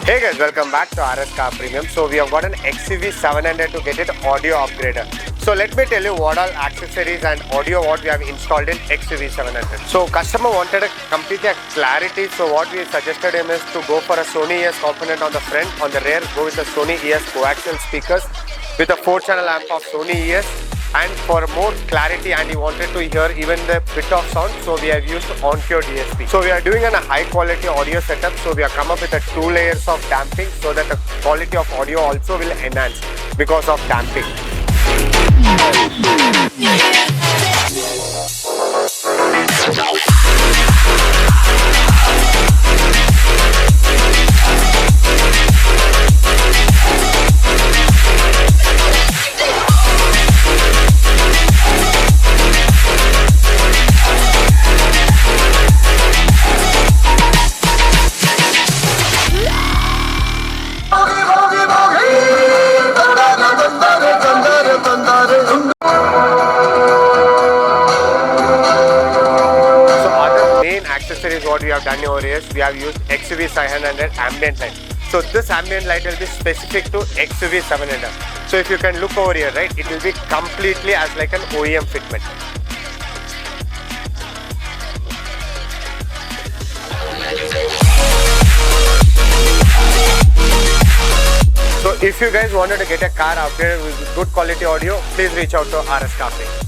Hey guys, welcome back to RSCARPREMIUM. So we have got an XUV700 to get it audio upgrader. So let me tell you what all accessories and audio what we have installed in XUV700. So customer wanted a completely clarity. So what we suggested him is to go for a Sony ES component on the front. On the rear, go with the Sony ES coaxial speakers with a 4-channel amp of Sony ES. And for more clarity, and he wanted to hear even the bit of sound, so we have used on-cue DSP. So we are doing a high quality audio setup, so we have come up with a 2 layers of damping so that the quality of audio also will enhance because of damping. Accessories what we have done over here is we have used XUV700 ambient light. So this ambient light will be specific to XUV700. So if you can look over here, right, it will be completely as like an OEM fitment. So if you guys wanted to get a car upgraded with good quality audio, please reach out to RSCARPREMIUM.